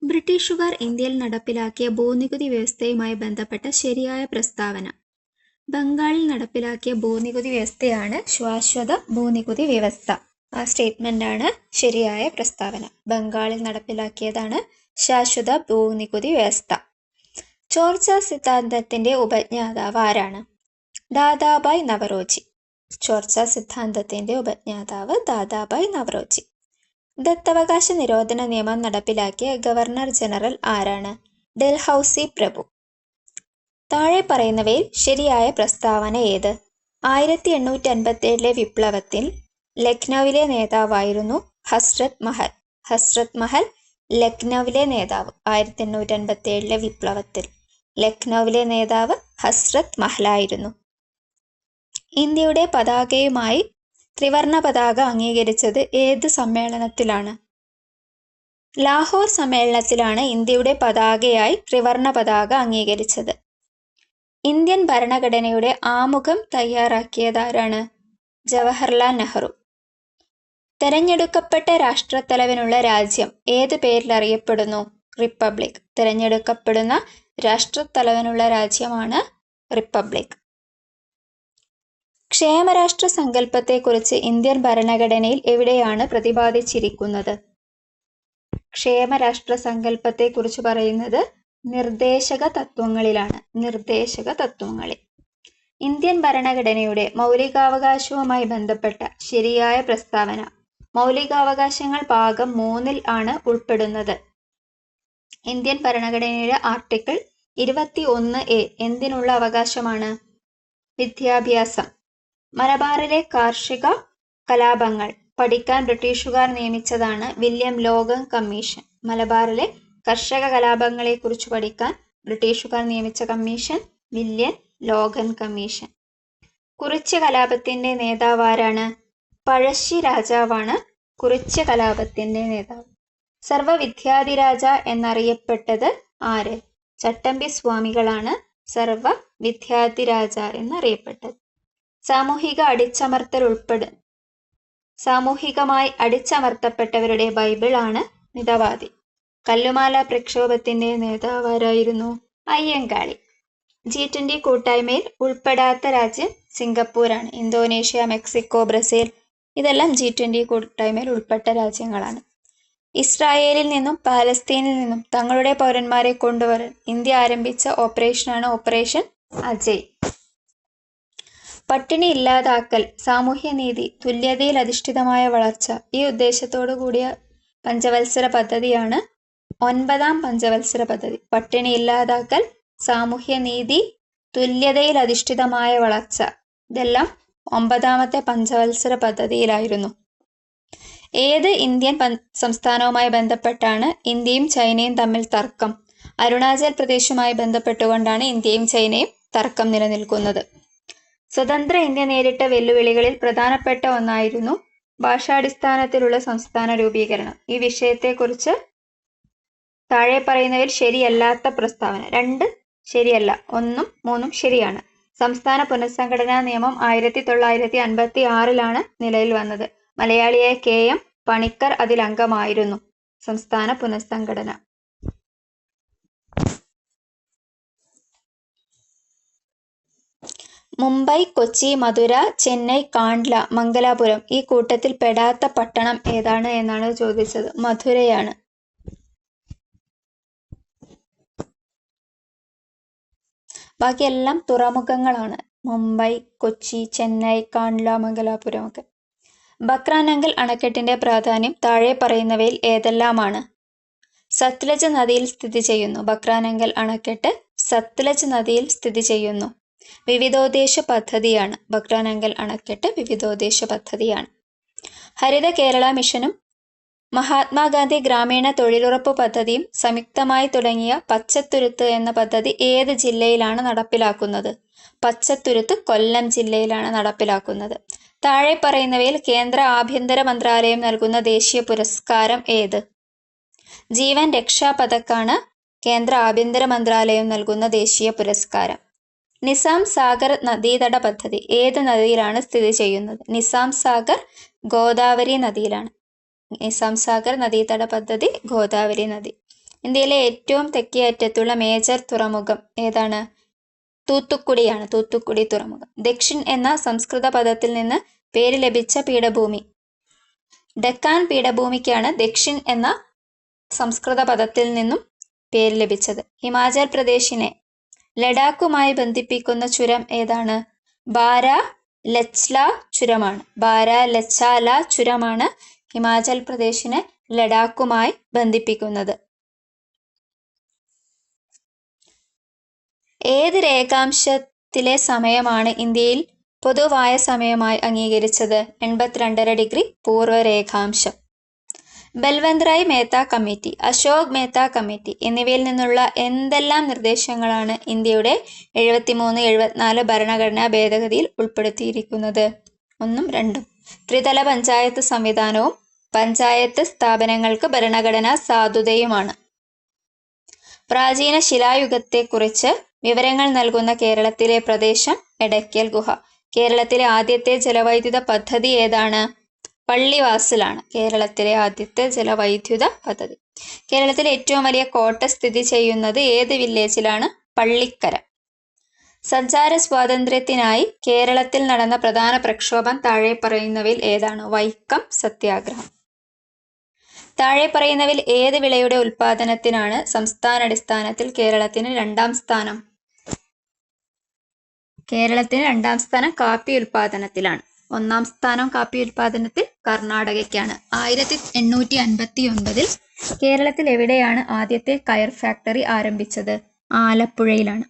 ബ്രിട്ടീഷുകാർ ഇന്ത്യയിൽ നടപ്പിലാക്കിയ ഭൂനികുതി വ്യവസ്ഥയുമായി ബന്ധപ്പെട്ട ശരിയായ പ്രസ്താവന. ബംഗാളിൽ നടപ്പിലാക്കിയ ഭൂനികുതി വ്യവസ്ഥയാണ് ശാശ്വത ഭൂനികുതി വ്യവസ്ഥ. ആ സ്റ്റേറ്റ്മെന്റാണ് ശരിയായ പ്രസ്താവന. ബംഗാളിൽ നടപ്പിലാക്കിയതാണ് ശാശ്വത ഭൂനികുതി വ്യവസ്ഥ. ചോർച്ച സിദ്ധാന്തത്തിന്റെ ഉപജ്ഞാതാവ് ആരാണ്? ദാദാഭായ് നവറോജി. ചോർച്ച സിദ്ധാന്തത്തിന്റെ ഉപജ്ഞാതാവ് ദാദാഭായ് നവറോജി. ദത്തവകാശ നിരോധന നിയമം നടപ്പിലാക്കിയ ഗവർണർ ജനറൽ ആരാണ്? ഡൽഹൌസി പ്രഭു. താഴെ പറയുന്നവയിൽ ശരിയായ പ്രസ്താവന ഏത്? 1857 വിപ്ലവത്തിൽ ലക്നൌവിലെ നേതാവായിരുന്നു ഹസ്രത് മഹൽ. ഹസ്രത് മഹൽ ലക്നൌവിലെ നേതാവ്. 1857 വിപ്ലവത്തിൽ ലക്നൌവിലെ നേതാവ് ഹസ്രത് മഹലായിരുന്നു. ഇന്ത്യയുടെ പതാകയുമായി ത്രിവർണ പതാക അംഗീകരിച്ചത് ഏത് സമ്മേളനത്തിലാണ്? ലാഹോർ സമ്മേളനത്തിലാണ് ഇന്ത്യയുടെ പതാകയായി ത്രിവർണ പതാക അംഗീകരിച്ചത്. ഇന്ത്യൻ ഭരണഘടനയുടെ ആമുഖം തയ്യാറാക്കിയതാരാണ്? ജവഹർലാൽ നെഹ്റു. തെരഞ്ഞെടുക്കപ്പെട്ട രാഷ്ട്രത്തലവനുള്ള രാജ്യം ഏത് പേരിൽ അറിയപ്പെടുന്നു? റിപ്പബ്ലിക്. തിരഞ്ഞെടുക്കപ്പെടുന്ന രാഷ്ട്രത്തലവനുള്ള രാജ്യമാണ് റിപ്പബ്ലിക്. ക്ഷേമരാഷ്ട്ര സങ്കല്പത്തെക്കുറിച്ച് ഇന്ത്യൻ ഭരണഘടനയിൽ എവിടെയാണ് പ്രതിപാദിച്ചിരിക്കുന്നത്? ക്ഷേമരാഷ്ട്ര സങ്കല്പത്തെക്കുറിച്ച് പറയുന്നത് നിർദ്ദേശക തത്വങ്ങളിലാണ്. നിർദ്ദേശക തത്വങ്ങളിൽ. ഇന്ത്യൻ ഭരണഘടനയുടെ മൗലികാവകാശവുമായി ബന്ധപ്പെട്ട ശരിയായ പ്രസ്താവന. മൗലികാവകാശങ്ങൾ ഭാഗം 3 ആണ് ഉൾപ്പെടുന്നത്. ഇന്ത്യൻ ഭരണഘടനയുടെ ആർട്ടിക്കിൾ 21A എന്തിനുള്ള അവകാശമാണ്? വിദ്യാഭ്യാസം. മലബാറിലെ കാർഷിക കലാപങ്ങൾ പഠിക്കാൻ ബ്രിട്ടീഷുകാർ നിയമിച്ചതാണ് വില്യം ലോഗൻ കമ്മീഷൻ. മലബാറിലെ കർഷക കലാപങ്ങളെക്കുറിച്ച് പഠിക്കാൻ ബ്രിട്ടീഷുകാർ നിയമിച്ച കമ്മീഷൻ വില്യം ലോഗൻ കമ്മീഷൻ. കുറിച്യ കലാപത്തിന്റെ നേതാവ് ആരാണ്? പഴശ്ശി രാജാവാണ് കുറിച്യ കലാപത്തിന്റെ നേതാവ്. സർവവിദ്യാധിരാജ എന്നറിയപ്പെട്ടത് ആര്? ചട്ടമ്പി സ്വാമികളാണ് സർവവിദ്യാധിരാജ എന്നറിയപ്പെട്ടത്. സാമൂഹികമായി അടിച്ചമർത്തപ്പെട്ടവരുടെ ബൈബിൾ ആണ് മിതവാദി. കല്ലുമാല പ്രക്ഷോഭത്തിന്റെ നേതാവാരായിരുന്നു? അയ്യങ്കാളി. G20 കൂട്ടായ്മയിൽ ഉൾപ്പെടാത്ത രാജ്യം സിംഗപ്പൂരാണ്. ഇന്തോനേഷ്യ, മെക്സിക്കോ, ബ്രസീൽ ഇതെല്ലാം G20 കൂട്ടായ്മയിൽ ഉൾപ്പെട്ട രാജ്യങ്ങളാണ്. ഇസ്രായേലിൽ നിന്നും പാലസ്തീനിൽ നിന്നും തങ്ങളുടെ പൗരന്മാരെ കൊണ്ടുവരാൻ ഇന്ത്യ ആരംഭിച്ച ഓപ്പറേഷനാണ് ഓപ്പറേഷൻ അജയ്. പട്ടിണി ഇല്ലാതാക്കൽ, സാമൂഹ്യനീതി, തുല്യതയിൽ അധിഷ്ഠിതമായ വളർച്ച ഈ ഉദ്ദേശത്തോടു കൂടിയ പഞ്ചവത്സര പദ്ധതിയാണ് 9ാം പഞ്ചവത്സര പദ്ധതി. പട്ടിണി ഇല്ലാതാക്കൽ, സാമൂഹ്യനീതി, തുല്യതയിൽ അധിഷ്ഠിതമായ വളർച്ച ഇതെല്ലാം 9ാമത്തെ പഞ്ചവത്സര പദ്ധതിയിലായിരുന്നു. ഏത് ഇന്ത്യൻ സംസ്ഥാനവുമായി ബന്ധപ്പെട്ടാണ് ഇന്ത്യയും ചൈനയും തമ്മിൽ തർക്കം? അരുണാചൽ പ്രദേശുമായി ബന്ധപ്പെട്ടുകൊണ്ടാണ് ഇന്ത്യയും ചൈനയും തർക്കം നിലനിൽക്കുന്നത്. സ്വതന്ത്ര ഇന്ത്യ നേരിട്ട വെല്ലുവിളികളിൽ പ്രധാനപ്പെട്ട ഒന്നായിരുന്നു ഭാഷാടിസ്ഥാനത്തിലുള്ള സംസ്ഥാന രൂപീകരണം. ഈ വിഷയത്തെക്കുറിച്ച് താഴെ പറയുന്നവയിൽ ശരിയല്ലാത്ത പ്രസ്താവന. 2 ശരിയല്ല, 1ഉം 3ഉം ശരിയാണ്. സംസ്ഥാന പുനഃസംഘടനാ നിയമം 1956 നിലയിൽ വന്നത്. മലയാളിയായ KM പണിക്കർ അതിൽ അംഗമായിരുന്നു. സംസ്ഥാന പുനഃസംഘടന. മുംബൈ, കൊച്ചി, മധുര, ചെന്നൈ, കാണ്ട്ല, മംഗലാപുരം ഈ കൂട്ടത്തിൽ പെടാത്ത പട്ടണം ഏതാണ് എന്നാണ് ചോദിച്ചത്. മധുരയാണ്. ബാക്കിയെല്ലാം തുറമുഖങ്ങളാണ്. മുംബൈ, കൊച്ചി, ചെന്നൈ, കാണ്ട്ല, മംഗലാപുരം ഒക്കെ. ബക്രാനങ്കൽ അണക്കെട്ടിന്റെ പ്രാധാന്യം താഴെ പറയുന്നവയിൽ ഏതെല്ലാമാണ്? സത്ലജ് നദിയിൽ സ്ഥിതി ചെയ്യുന്നു. ബക്രാനങ്കൽ അണക്കെട്ട് സത്ലജ് നദിയിൽ സ്ഥിതി ചെയ്യുന്നു. വിവിധോദ്ദേശ പദ്ധതിയാണ്. ബക്രാനങ്കൽ അണക്കെട്ട് വിവിധോദ്ദേശ പദ്ധതിയാണ്. ഹരിത കേരള മിഷനും മഹാത്മാഗാന്ധി ഗ്രാമീണ തൊഴിലുറപ്പ് പദ്ധതിയും സംയുക്തമായി തുടങ്ങിയ പച്ചത്തുരുത്ത് എന്ന പദ്ധതി ഏത് ജില്ലയിലാണ് നടപ്പിലാക്കുന്നത്? പച്ചത്തുരുത്ത് കൊല്ലം ജില്ലയിലാണ് നടപ്പിലാക്കുന്നത്. താഴെ പറയുന്നവയിൽ കേന്ദ്ര ആഭ്യന്തര മന്ത്രാലയം നൽകുന്ന ദേശീയ പുരസ്കാരം ഏത്? ജീവൻ രക്ഷാ പതക്കാണ് കേന്ദ്ര ആഭ്യന്തര മന്ത്രാലയം നൽകുന്ന ദേശീയ പുരസ്കാരം. നിസാം സാഗർ നദീതട പദ്ധതി ഏത് നദിയിലാണ് സ്ഥിതി ചെയ്യുന്നത്? നിസാം സാഗർ ഗോദാവരി നദിയിലാണ്. നിസാം സാഗർ നദീതട പദ്ധതി ഗോദാവരി നദി. ഇന്ത്യയിലെ ഏറ്റവും തെക്കേ അറ്റത്തുള്ള മേജർ തുറമുഖം ഏതാണ്? തൂത്തുക്കുടിയാണ്. തൂത്തുക്കുടി തുറമുഖം. ദക്ഷിൺ എന്ന സംസ്കൃത പദത്തിൽ നിന്ന് പേര് ലഭിച്ച പീഠഭൂമി. ഡെക്കാൻ പീഠഭൂമിക്കാണ് ദക്ഷിൺ എന്ന സംസ്കൃത പദത്തിൽ നിന്നും പേര് ലഭിച്ചത്. ഹിമാചൽ പ്രദേശിനെ ലഡാക്കുമായി ബന്ധിപ്പിക്കുന്ന ചുരം ഏതാണ്? ബാരാ-ലച്ല ചുരമാണ്. ബാരാ-ലച്ചാല ചുരമാണ് ഹിമാചൽ പ്രദേശിനെ ലഡാക്കുമായി ബന്ധിപ്പിക്കുന്നത്. ഏത് രേഖാംശത്തിലെ സമയമാണ് ഇന്ത്യയിൽ പൊതുവായ സമയമായി അംഗീകരിച്ചത്? 82.5 പൂർവ്വ രേഖാംശം. ബൽവന്ത് റായ് മേത്ത കമ്മിറ്റി, അശോക് മേത്ത കമ്മിറ്റി എന്നിവയിൽ നിന്നുള്ള എന്തെല്ലാം നിർദ്ദേശങ്ങളാണ് ഇന്ത്യയുടെ 73-74 ഭരണഘടനാ ഭേദഗതിയിൽ ഉൾപ്പെടുത്തിയിരിക്കുന്നത്? 1ഉം 2ഉം. ത്രിതല പഞ്ചായത്ത് സംവിധാനവും പഞ്ചായത്ത് സ്ഥാപനങ്ങൾക്ക് ഭരണഘടനാ സാധുതയുമാണ്. പ്രാചീന ശിലായുഗത്തെക്കുറിച്ച് വിവരങ്ങൾ നൽകുന്ന കേരളത്തിലെ പ്രദേശം എടയ്ക്കൽ ഗുഹ. കേരളത്തിലെ ആദ്യത്തെ ജലവൈദ്യുത പദ്ധതി ഏതാണ്? പള്ളിവാസലാണ് കേരളത്തിലെ ആദ്യത്തെ ജലവൈദ്യുത പദ്ധതി. കേരളത്തിലെ ഏറ്റവും വലിയ കോട്ട സ്ഥിതി ചെയ്യുന്നത് ഏത് വില്ലേജിലാണ്? പള്ളിക്കര. സഞ്ചാര സ്വാതന്ത്ര്യത്തിനായി കേരളത്തിൽ നടന്ന പ്രധാന പ്രക്ഷോഭം താഴെ പറയുന്നവയിൽ ഏതാണ്? വൈക്കം സത്യാഗ്രഹം. താഴെ പറയുന്നവയിൽ ഏത് വിളയുടെ ഉൽപാദനത്തിനാണ് സംസ്ഥാനാടിസ്ഥാനത്തിൽ കേരളത്തിന് 2ാം സ്ഥാനം? കേരളത്തിന് 2ാം സ്ഥാനം കാപ്പി ഉൽപാദനത്തിലാണ്. 1ാം സ്ഥാനം കാപ്പി ഉൽപാദനത്തിൽ കർണാടകയ്ക്കാണ്. 1859 കേരളത്തിൽ എവിടെയാണ് ആദ്യത്തെ കയർ ഫാക്ടറി ആരംഭിച്ചത്? ആലപ്പുഴയിലാണ്.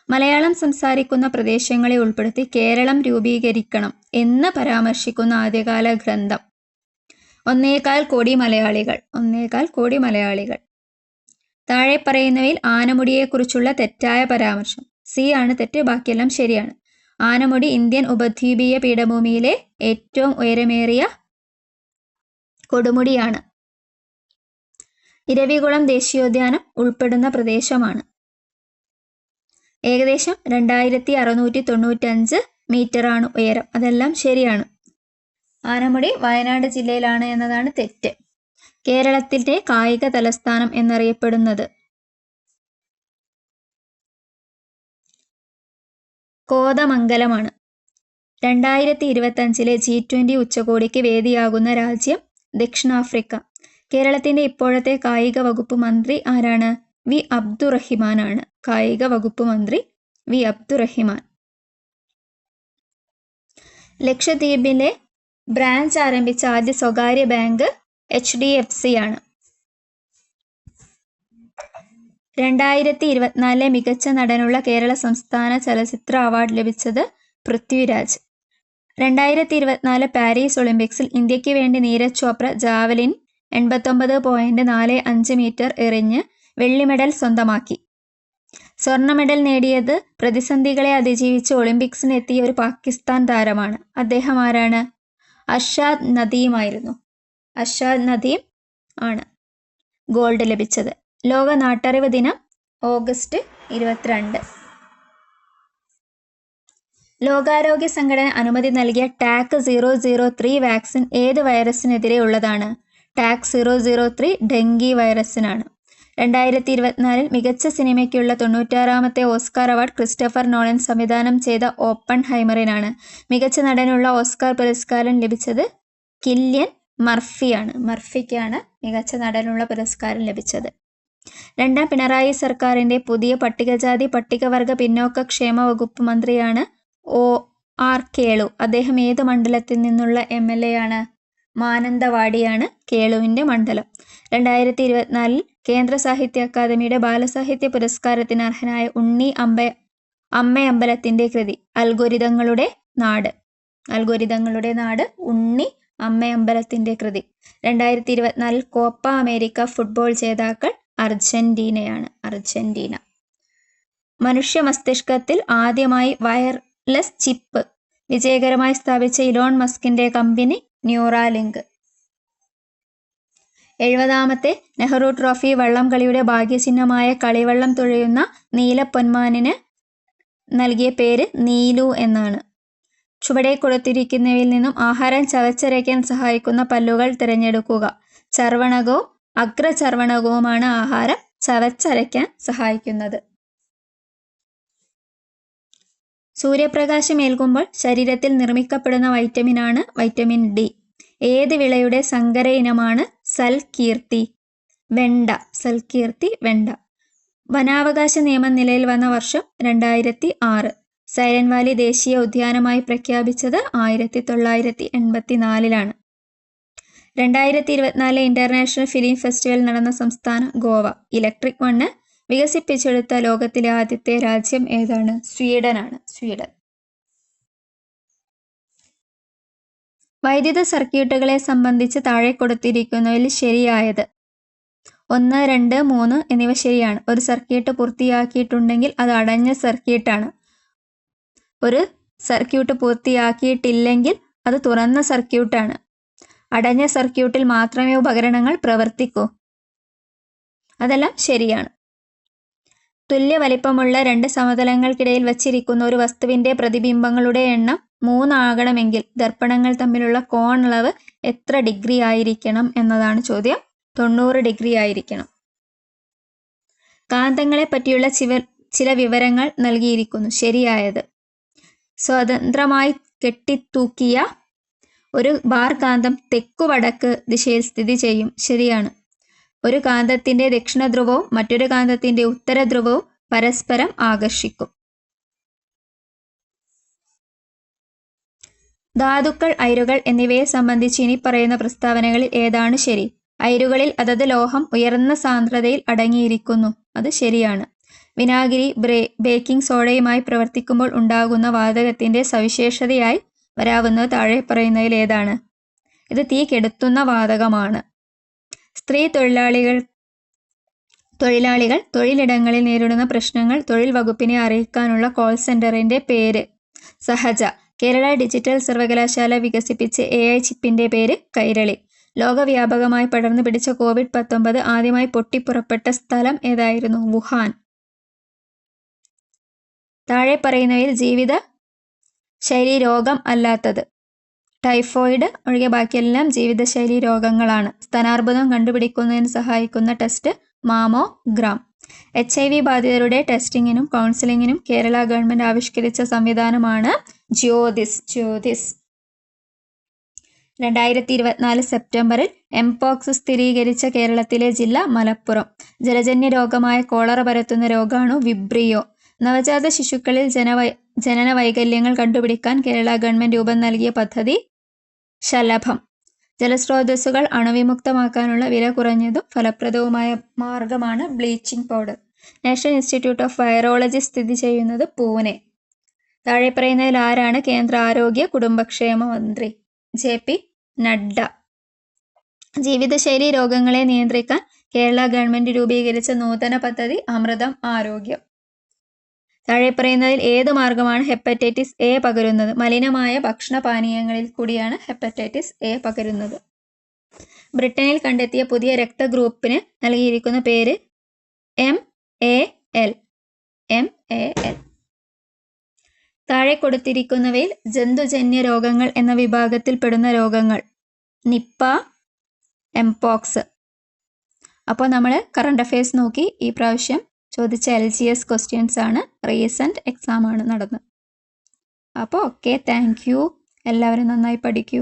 മലയാളം സംസാരിക്കുന്ന പ്രദേശങ്ങളെ ഉൾപ്പെടുത്തി കേരളം രൂപീകരിക്കണം എന്ന് പരാമർശിക്കുന്ന ആദ്യകാല ഗ്രന്ഥം? 1.25 കോടി മലയാളികൾ. 1.25 കോടി മലയാളികൾ. താഴെ പറയുന്നവയിൽ ആനമുടിയെക്കുറിച്ചുള്ള തെറ്റായ പരാമർശം? സി ആണ് തെറ്റ്, ബാക്കിയെല്ലാം ശരിയാണ്. ആനമുടി ഇന്ത്യൻ ഉപദ്വീപീയ പീഠഭൂമിയിലെ ഏറ്റവും ഉയരമേറിയ കൊടുമുടിയാണ്. ഇരവികുളം ദേശീയോദ്യാനം ഉൾപ്പെടുന്ന പ്രദേശമാണ്. ഏകദേശം 2695 മീറ്ററാണ് ഉയരം. അതെല്ലാം ശരിയാണ്. ആനമുടി വയനാട് ജില്ലയിലാണ് എന്നതാണ് തെറ്റ്. കേരളത്തിന്റെ കായിക തലസ്ഥാനം എന്നറിയപ്പെടുന്നത്? കോതമംഗലമാണ്. 2025 G20 ഉച്ചകോടിക്ക് വേദിയാകുന്ന രാജ്യം? ദക്ഷിണാഫ്രിക്ക. കേരളത്തിന്റെ ഇപ്പോഴത്തെ കായിക വകുപ്പ് മന്ത്രി ആരാണ്? വി അബ്ദുറഹിമാനാണ്. കായിക വകുപ്പ് മന്ത്രി വി അബ്ദുറഹിമാൻ. ലക്ഷദ്വീപിലെ ബ്രാഞ്ച് ആരംഭിച്ച ആദ്യ സ്വകാര്യ ബാങ്ക് HDFC ആണ്. 2024 മികച്ച നടനുള്ള കേരള സംസ്ഥാന ചലച്ചിത്ര അവാർഡ് ലഭിച്ചത് പൃഥ്വിരാജ്. 2024 പാരീസ് ഒളിമ്പിക്സിൽ ഇന്ത്യക്ക് വേണ്ടി നീരജ് ചോപ്ര ജാവലിൻ 89.45 മീറ്റർ എറിഞ്ഞ് വെള്ളി മെഡൽ സ്വന്തമാക്കി. സ്വർണ്ണ മെഡൽ നേടിയത് പ്രതിസന്ധികളെ അതിജീവിച്ച് ഒളിമ്പിക്സിന് എത്തിയ ഒരു പാകിസ്ഥാൻ താരമാണ്. അദ്ദേഹം ആരാണ്? അർഷാദ് നദീമായിരുന്നു. അർഷാദ് നദീം ആണ് ഗോൾഡ് ലഭിച്ചത്. ലോക നാട്ടറിവ് ദിനം ഓഗസ്റ്റ് 22. ലോകാരോഗ്യ സംഘടന അനുമതി നൽകിയ ടാക് 003 വാക്സിൻ ഏത് വൈറസിനെതിരെ ഉള്ളതാണ്? ടാക് 003 ഡെങ്കി വൈറസിനാണ്. 2024 മികച്ച സിനിമയ്ക്കുള്ള 96ാമത്തെ ഓസ്കാർ അവാർഡ് ക്രിസ്റ്റഫർ നോളൻ സംവിധാനം ചെയ്ത ഓപ്പൺഹൈമറിനാണ്. മികച്ച നടനുള്ള ഓസ്കാർ പുരസ്കാരം ലഭിച്ചത് കില്ലിയൻ മർഫിയാണ്. മർഫിക്കാണ് മികച്ച നടനുള്ള പുരസ്കാരം ലഭിച്ചത്. 2ാം പിണറായി സർക്കാരിന്റെ പുതിയ പട്ടികജാതി പട്ടികവർഗ പിന്നോക്ക ക്ഷേമ വകുപ്പ് മന്ത്രിയാണ് OR കേളു. അദ്ദേഹം ഏത് മണ്ഡലത്തിൽ നിന്നുള്ള MLA ആണ്? മാനന്തവാടിയാണ് കേളുവിന്റെ മണ്ഡലം. 2024 കേന്ദ്ര സാഹിത്യ അക്കാദമിയുടെ ബാലസാഹിത്യ പുരസ്കാരത്തിന് അർഹനായ ഉണ്ണി അമ്മയമ്പലത്തിന്റെ കൃതി? അൽഗോരിതങ്ങളുടെ നാട്. അൽഗോരിതങ്ങളുടെ നാട് ഉണ്ണി അമ്മയമ്പലത്തിന്റെ കൃതി. 2024 കോപ്പ അമേരിക്ക ഫുട്ബോൾ ജേതാക്കൾ അർജന്റീനയാണ്. അർജന്റീന. മനുഷ്യ മസ്തിഷ്കത്തിൽ ആദ്യമായി വയർലെസ് ചിപ്പ് വിജയകരമായി സ്ഥാപിച്ച ഇലോൺ മസ്കിന്റെ കമ്പനി ന്യൂറാലിങ്ക്. 70ാമത്തെ നെഹ്റു ട്രോഫി വള്ളംകളിയുടെ ഭാഗ്യചിഹ്നമായ കളിവള്ളം തുഴയുന്ന നീലപ്പൊന്മാനിന് നൽകിയ പേര് നീലു എന്നാണ്. ചുവടെ കൊടുത്തിരിക്കുന്നവയിൽ നിന്നും ആഹാരം ചവച്ചരയ്ക്കാൻ സഹായിക്കുന്ന പല്ലുകൾ തിരഞ്ഞെടുക്കുക. ചർവണകവും അഗ്രചർവണകവുമാണ് ആഹാരം ചവച്ചരയ്ക്കാൻ സഹായിക്കുന്നത്. സൂര്യപ്രകാശം ഏൽക്കുമ്പോൾ ശരീരത്തിൽ നിർമ്മിക്കപ്പെടുന്ന വൈറ്റമിനാണ് വൈറ്റമിൻ ഡി. ഏത് വിളയുടെ സങ്കര ഇനമാണ് സൽകീർത്തി? വെണ്ട. സൽകീർത്തി വെണ്ട. വനാവകാശ നിയമം നിലയിൽ വന്ന വർഷം 2006. സൈലന്റ് വാലി ദേശീയ ഉദ്യാനമായി പ്രഖ്യാപിച്ചത് 1984. 2024 ഇന്റർനാഷണൽ ഫിലിം ഫെസ്റ്റിവൽ നടന്ന സംസ്ഥാനം ഗോവ. ഇലക്ട്രിക് മണ്ണ് വികസിപ്പിച്ചെടുത്ത ലോകത്തിലെ ആദ്യത്തെ രാജ്യം ഏതാണ്? സ്വീഡനാണ്. സ്വീഡൻ. വൈദ്യുത സർക്യൂട്ടുകളെ സംബന്ധിച്ച് താഴെ കൊടുത്തിരിക്കുന്നതിൽ ശരിയായത്. 1, 2, 3 എന്നിവ ശരിയാണ്. ഒരു സർക്യൂട്ട് പൂർത്തിയാക്കിയിട്ടുണ്ടെങ്കിൽ അത് അടഞ്ഞ സർക്യൂട്ടാണ്. ഒരു സർക്യൂട്ട് പൂർത്തിയാക്കിയിട്ടില്ലെങ്കിൽ അത് തുറന്ന സർക്യൂട്ടാണ്. അടഞ്ഞ സർക്യൂട്ടിൽ മാത്രമേ ഉപകരണങ്ങൾ പ്രവർത്തിക്കൂ. അതെല്ലാം ശരിയാണ്. തുല്യ വലിപ്പമുള്ള 2 സമതലങ്ങൾക്കിടയിൽ വച്ചിരിക്കുന്ന ഒരു വസ്തുവിന്റെ പ്രതിബിംബങ്ങളുടെ എണ്ണം 3 ആകണമെങ്കിൽ ദർപ്പണങ്ങൾ തമ്മിലുള്ള കോണളവ് എത്ര ഡിഗ്രി ആയിരിക്കണം എന്നതാണ് ചോദ്യം. 90 ഡിഗ്രി ആയിരിക്കണം. കാന്തങ്ങളെ പറ്റിയുള്ള ചില വിവരങ്ങൾ നൽകിയിരിക്കുന്നു. ശരിയായത്. സ്വതന്ത്രമായി കെട്ടിത്തൂക്കിയ ഒരു ബാർ കാന്തം തെക്കുവടക്ക് ദിശയിൽ സ്ഥിതി ചെയ്യും. ശരിയാണ്. ഒരു കാന്തത്തിന്റെ ദക്ഷിണധ്രുവവും മറ്റൊരു കാന്തത്തിന്റെ ഉത്തരധ്രുവവും പരസ്പരം ആകർഷിക്കും. ധാതുക്കൾ, അയിരുകൾ എന്നിവയെ സംബന്ധിച്ച് ഇനി പറയുന്ന പ്രസ്താവനകളിൽ ഏതാണ് ശരി? അയിരുകളിൽ അതത് ലോഹം ഉയർന്ന സാന്ദ്രതയിൽ അടങ്ങിയിരിക്കുന്നു. അത് ശരിയാണ്. വിനാഗിരി ബേക്കിംഗ് സോഡയുമായി പ്രവർത്തിക്കുമ്പോൾ ഉണ്ടാകുന്ന വാതകത്തിന്റെ സവിശേഷതയായി വരാവുന്നത് താഴെ പറയുന്നതിൽ ഏതാണ്? ഇത് തീ കെടുത്തുന്ന വാതകമാണ്. സ്ത്രീ തൊഴിലാളികൾ തൊഴിലിടങ്ങളിൽ നേരിടുന്ന പ്രശ്നങ്ങൾ തൊഴിൽ വകുപ്പിനെ അറിയിക്കാനുള്ള കോൾ സെന്ററിന്റെ പേര്? സഹജ. കേരള ഡിജിറ്റൽ സർവകലാശാല വികസിപ്പിച്ച AI ചിപ്പിന്റെ പേര് കൈരളി. ലോകവ്യാപകമായി പടർന്നു പിടിച്ച COVID-19 ആദ്യമായി പൊട്ടിപ്പുറപ്പെട്ട സ്ഥലം ഏതായിരുന്നു? വുഹാൻ. താഴെ പറയുന്നവയിൽ ജീവിത ശൈലി രോഗം അല്ലാത്തത്? ടൈഫോയിഡ് ഒഴികെ ബാക്കിയെല്ലാം ജീവിതശൈലി രോഗങ്ങളാണ്. സ്തനാർബുദം കണ്ടുപിടിക്കുന്നതിന് സഹായിക്കുന്ന ടെസ്റ്റ് മാമോഗ്രാം. HIV ബാധിതരുടെ ടെസ്റ്റിങ്ങിനും കൗൺസിലിങ്ങിനും കേരള ഗവൺമെന്റ് ആവിഷ്കരിച്ച സംവിധാനമാണ് ജ്യോതിസ്. 2024 സെപ്റ്റംബറിൽ എംപോക്സ് സ്ഥിരീകരിച്ച കേരളത്തിലെ ജില്ല മലപ്പുറം. ജലജന്യ രോഗമായ കോളറ പരത്തുന്ന രോഗാണു വിബ്രിയോ. നവജാത ശിശുക്കളിൽ ജനന വൈകല്യങ്ങൾ കണ്ടുപിടിക്കാൻ കേരള ഗവൺമെന്റ് രൂപം നൽകിയ പദ്ധതി ശലഭം. ജലസ്രോതസ്സുകൾ അണുവിമുക്തമാക്കാനുള്ള വില കുറഞ്ഞതും ഫലപ്രദവുമായ മാർഗമാണ് bleaching powder. National institute of virology സ്ഥിതി ചെയ്യുന്നത് പൂനെ. താഴെ പറയുന്നതിൽ ആരാണ് കേന്ദ്ര ആരോഗ്യ കുടുംബക്ഷേമ മന്ത്രി? JP നഡ്ഡ. ജീവിതശൈലി രോഗങ്ങളെ നിയന്ത്രിക്കാൻ കേരള ഗവൺമെന്റ് രൂപീകരിച്ച നൂതന പദ്ധതി അമൃതം ആരോഗ്യം. താഴെ പറയുന്നതിൽ ഏത് മാർഗമാണ് ഹെപ്പറ്റൈറ്റിസ് A പകരുന്നത്? മലിനമായ ഭക്ഷണപാനീയങ്ങളിൽ കൂടിയാണ് ഹെപ്പറ്റൈറ്റിസ് A പകരുന്നത്. ബ്രിട്ടനിൽ കണ്ടെത്തിയ പുതിയ രക്തഗ്രൂപ്പിന് നൽകിയിരിക്കുന്ന പേര് MAL. താഴെ കൊടുത്തിരിക്കുന്നവയിൽ ജന്തുജന്യ രോഗങ്ങൾ എന്ന വിഭാഗത്തിൽ പെടുന്ന രോഗങ്ങൾ? Nipah, mpox. അപ്പോൾ നമ്മൾ കറണ്ട് അഫയേഴ്സ് നോക്കി. ഈ പ്രാവശ്യം ചോദിച്ച LGS ക്വസ്റ്റ്യൻസ് ആണ്. റീസെന്റ് എക്സാം ആണ് നടന്നത്. അപ്പോൾ ഓക്കെ, താങ്ക് യു. എല്ലാവരും നന്നായി പഠിക്കൂ.